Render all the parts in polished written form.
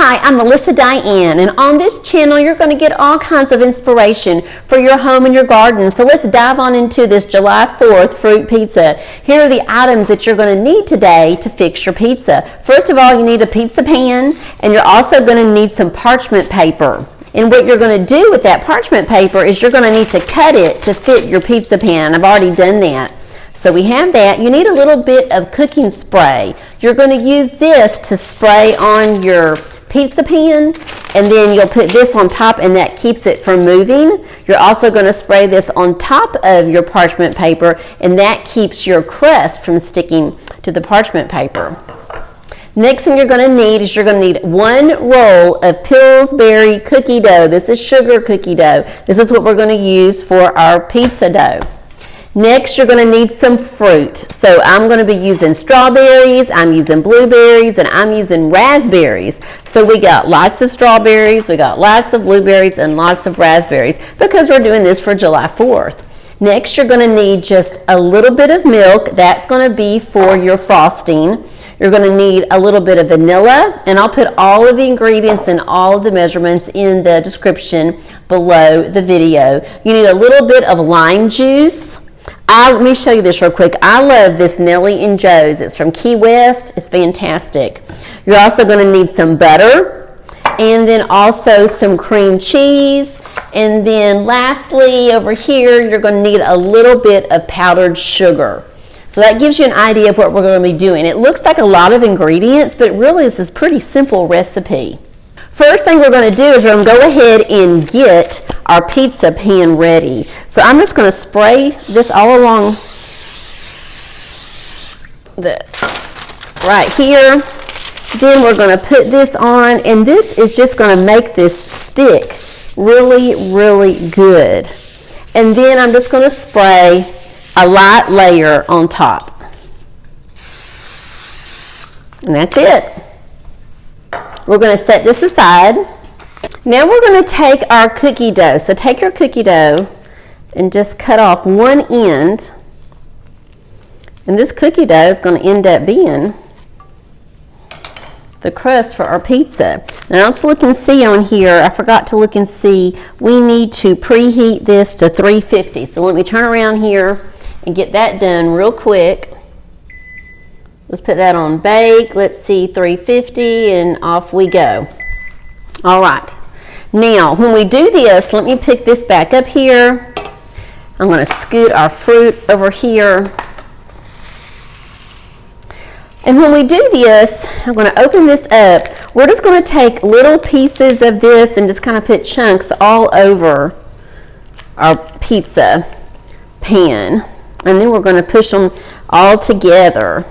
Hi, I'm Melissa Diane, and on this channel you're going to get all kinds of inspiration for your home and your garden. So let's dive on into this July 4th fruit pizza. Here are the items that you're going to need today to fix your pizza. First of all, you need a pizza pan, and you're also going to need some parchment paper. And what you're going to do with that parchment paper is you're going to need to cut it to fit your pizza pan. I've already done that. So we have that. You need a little bit of cooking spray. You're going to use this to spray on your pizza pan, and then you'll put this on top, and that keeps it from moving. You're also going to spray this on top of your parchment paper, and that keeps your crust from sticking to the parchment paper. Next thing you're going to need is you're going to need 1 roll of Pillsbury cookie dough. This is sugar cookie dough. This is what we're going to use for our pizza dough. Next, you're going to need some fruit. So I'm going to be using strawberries, I'm using blueberries, and I'm using raspberries. So we got lots of strawberries, we got lots of blueberries, and lots of raspberries because we're doing this for July 4th. Next, you're going to need just a little bit of milk. That's going to be for your frosting. You're going to need a little bit of vanilla, and I'll put all of the ingredients and all of the measurements in the description below the video. You need a little bit of lime juice. Let me show you this real quick. I love this Nellie and Joe's. It's from Key West. It's fantastic. You're also going to need some butter, and then also some cream cheese. And then lastly, over here, you're going to need a little bit of powdered sugar. So that gives you an idea of what we're going to be doing. It looks like a lot of ingredients, but really this is a pretty simple recipe. First thing we're going to do is we're going to go ahead and get our pizza pan ready. So I'm just going to spray this all along right here. Then we're going to put this on, and this is just going to make this stick really, really good. And then I'm just going to spray a light layer on top. And that's it. We're going to set this aside. Now we're going to take our cookie dough. So take your cookie dough and just cut off one end. And this cookie dough is going to end up being the crust for our pizza. Now let's look and see on here. I forgot to look and see. We need to preheat this to 350. So let me turn around here and get that done real quick. Let's put that on bake. Let's see, 350, and off we go. All right. Now, when we do this, let me pick this back up here. I'm going to scoot our fruit over here. And when we do this, I'm going to open this up. We're just going to take little pieces of this and just kind of put chunks all over our pizza pan. And then we're going to push them all together.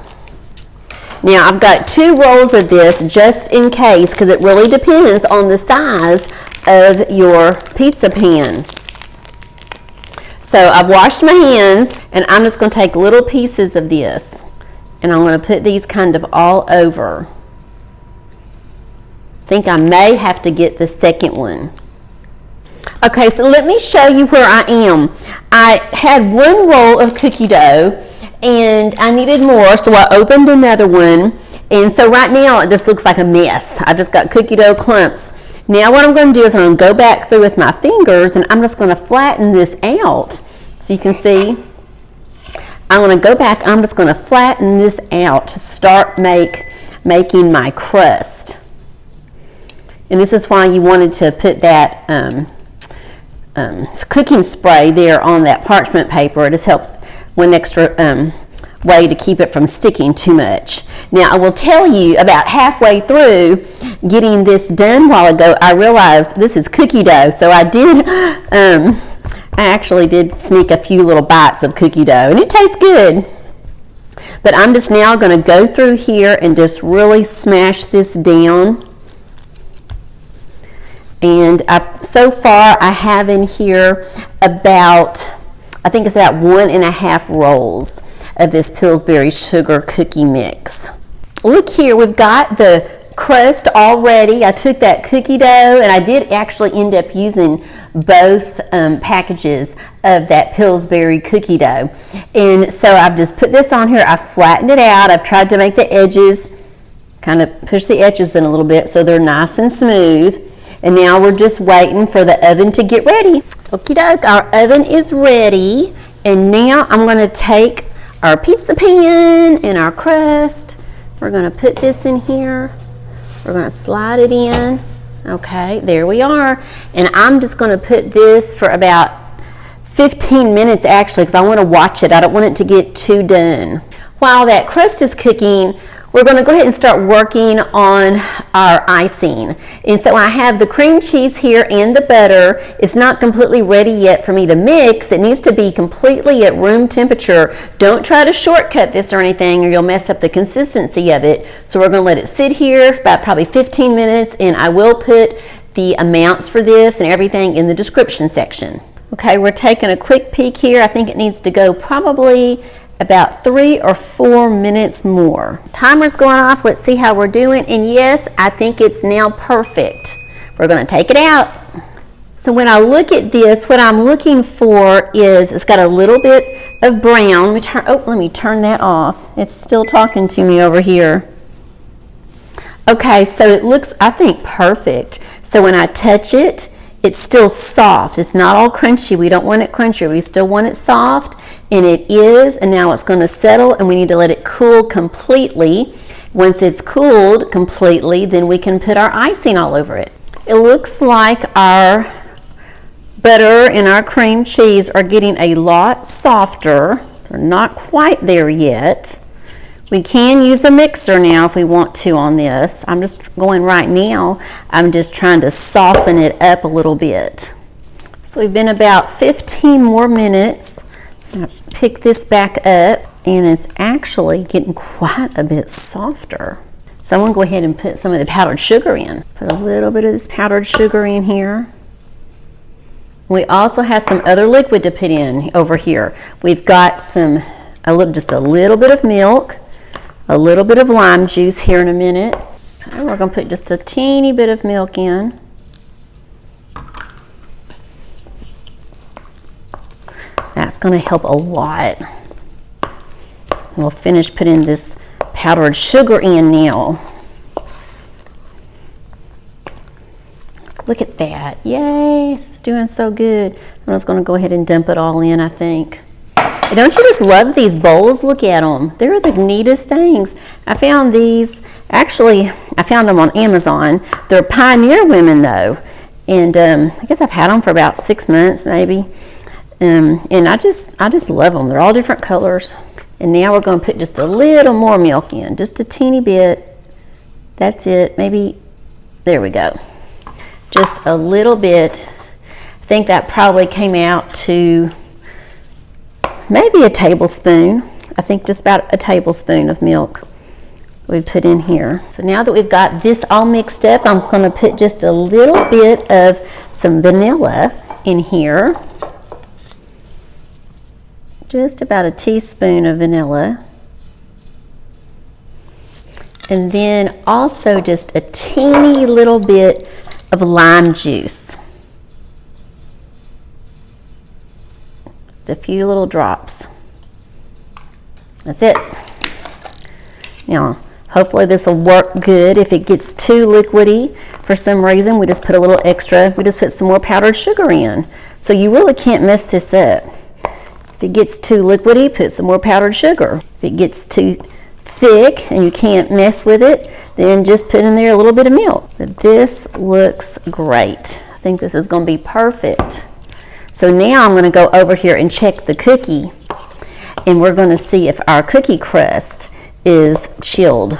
Now I've got 2 rolls of this just in case, because it really depends on the size of your pizza pan. So I've washed my hands, and I'm just going to take little pieces of this, and I'm going to put these kind of all over. I think I may have to get the second one. Okay, so let me show you where I am. I had 1 roll of cookie dough, and I needed more, so I opened another one. And so right now it just looks like a mess. I just got cookie dough clumps. Now what I'm going to do is I'm going to go back through with my fingers, and I'm just going to flatten this out. So you can see, I'm going to go back, I'm just going to flatten this out to start making my crust. And this is why you wanted to put that cooking spray there on that parchment paper. It just helps one extra way to keep it from sticking too much. Now I will tell you, about halfway through getting this done a while ago, I realized this is cookie dough. So I actually did sneak a few little bites of cookie dough, and it tastes good. But I'm just now going to go through here and just really smash this down. And so far I have in here about, I think it's about 1.5 rolls of this Pillsbury sugar cookie mix. Look here, we've got the crust already. I took that cookie dough, and I did actually end up using both packages of that Pillsbury cookie dough. And so I've just put this on here. I've flattened it out. I've tried to make the edges Kind of push the edges in a little bit so they're nice and smooth. And now we're just waiting for the oven to get ready. Okie doke, our oven is ready. And now I'm going to take our pizza pan and our crust. We're going to put this in here. We're going to slide it in. Okay, there we are. And I'm just going to put this for about 15 minutes actually, because I want to watch it. I don't want it to get too done. While that crust is cooking, we're going to go ahead and start working on our icing. And so I have the cream cheese here and the butter. It's not completely ready yet for me to mix. It needs to be completely at room temperature. Don't try to shortcut this or anything or you'll mess up the consistency of it. So we're going to let it sit here for about probably 15 minutes, and I will put the amounts for this and everything in the description section. Okay, we're taking a quick peek here. I think it needs to go probably about 3 or 4 minutes more. Timer's going off. Let's see how we're doing. And yes, I think it's now perfect. We're going to take it out. So when I look at this, what I'm looking for is it's got a little bit of brown. Let me turn that off. It's still talking to me over here. Okay, so it looks, I think, perfect. So when I touch it, it's still soft. It's not all crunchy. We don't want it crunchy. We still want it soft, and it is. And now it's going to settle, and we need to let it cool completely. Once it's cooled completely, then we can put our icing all over it. It looks like our butter and our cream cheese are getting a lot softer. They're not quite there yet. We can use a mixer now if we want to on this. I'm just going right now. I'm just trying to soften it up a little bit. So we've been about 15 more minutes. I'm going to pick this back up, and it's actually getting quite a bit softer. So I'm going to go ahead and put some of the powdered sugar in. Put a little bit of this powdered sugar in here. We also have some other liquid to put in over here. We've got just a little bit of milk, a little bit of lime juice here in a minute. And we're going to put just a teeny bit of milk in. That's going to help a lot. We'll finish putting this powdered sugar in now. Look at that. Yay, it's doing so good. I'm just going to go ahead and dump it all in, I think. Don't you just love these bowls? Look at them. They're the neatest things. I found these, actually, I found them on Amazon. They're Pioneer Women though. And I guess I've had them for about 6 months maybe. And I just love them. They're all different colors. And now we're going to put just a little more milk in, just a teeny bit. That's it. Maybe, there we go. Just a little bit. I think that probably came out to maybe a tablespoon. I think just about a tablespoon of milk we put in here. So now that we've got this all mixed up, I'm going to put just a little bit of some vanilla in here. Just about a teaspoon of vanilla. And then also just a teeny little bit of lime juice. Just a few little drops. That's it. Now, hopefully this will work good. If it gets too liquidy for some reason, we just put a little extra, we just put some more powdered sugar in. So you really can't mess this up. If it gets too liquidy, put some more powdered sugar. If it gets too thick and you can't mess with it, then just put in there a little bit of milk. But this looks great. I think this is going to be perfect. So now I'm going to go over here and check the cookie, and we're going to see if our cookie crust is chilled.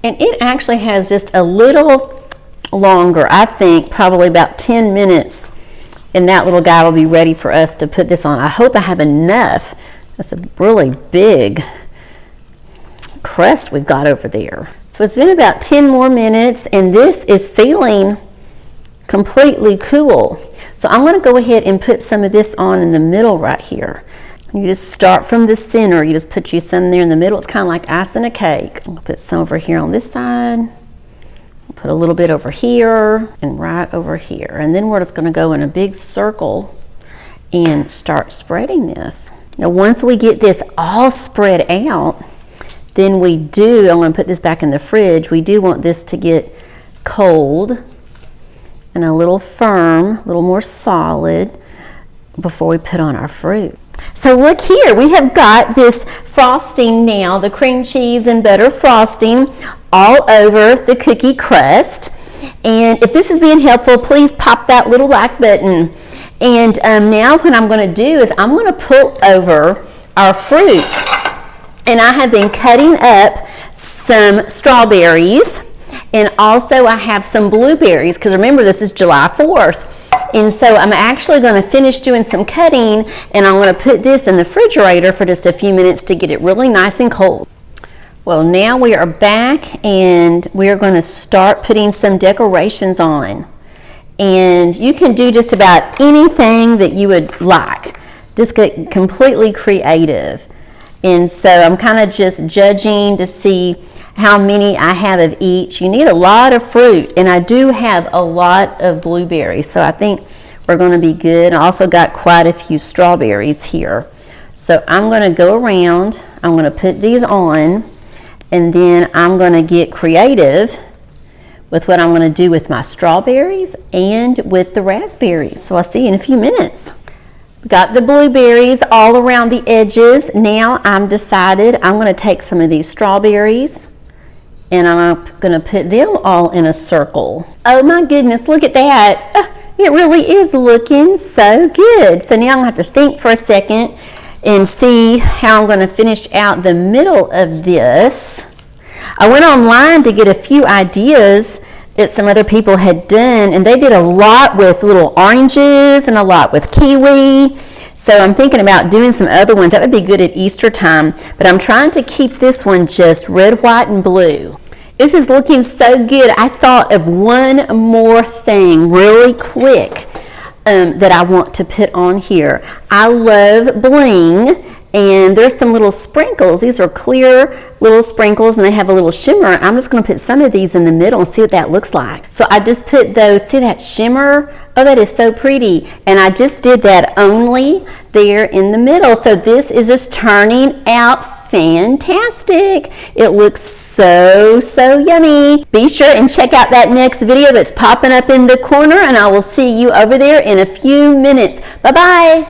And it actually has just a little longer, I think probably about 10 minutes, and that little guy will be ready for us to put this on. I hope I have enough. That's a really big crust we've got over there. So it's been about 10 more minutes, and this is feeling completely cool. So I'm going to go ahead and put some of this on in the middle right here. You just start from the center. You just put you some there in the middle. It's kind of like icing a cake. I'm going to put some over here on this side. Put a little bit over here and right over here. And then we're just going to go in a big circle and start spreading this. Now once we get this all spread out, then I'm going to put this back in the fridge. We do want this to get cold and a little firm, a little more solid before we put on our fruit. So look here, we have got this frosting now, the cream cheese and butter frosting all over the cookie crust. And if this is being helpful, please pop that little like button. And now what I'm going to do is I'm going to pull over our fruit. And I have been cutting up some strawberries, and also I have some blueberries, because remember, this is July 4th. And so I'm actually going to finish doing some cutting, and I'm going to put this in the refrigerator for just a few minutes to get it really nice and cold. Well, now we are back, and we are going to start putting some decorations on. And you can do just about anything that you would like. Just get completely creative. And so I'm kind of just judging to see how many I have of each. You need a lot of fruit, and I do have a lot of blueberries, so I think we're going to be good. I also got quite a few strawberries here. So I'm going to go around, I'm going to put these on, and then I'm going to get creative with what I'm going to do with my strawberries and with the raspberries. So I'll see you in a few minutes. Got the blueberries all around the edges. Now I'm decided I'm going to take some of these strawberries and I'm going to put them all in a circle. Oh my goodness, look at that. It really is looking so good. So now I'm going to have to think for a second and see how I'm going to finish out the middle of this. I went online to get a few ideas that some other people had done, and they did a lot with little oranges and a lot with kiwi. So I'm thinking about doing some other ones. That would be good at Easter time, but I'm trying to keep this one just red, white, and blue. This is looking so good. I thought of one more thing really quick that I want to put on here. I love bling, and there's some little sprinkles. These are clear little sprinkles, and they have a little shimmer. I'm just going to put some of these in the middle and see what that looks like. So I just put those. See that shimmer? Oh, that is so pretty. And I just did that only there in the middle. So this is just turning out fantastic. It looks so yummy. Be sure and check out that next video that's popping up in the corner, and I will see you over there in a few minutes. Bye-bye.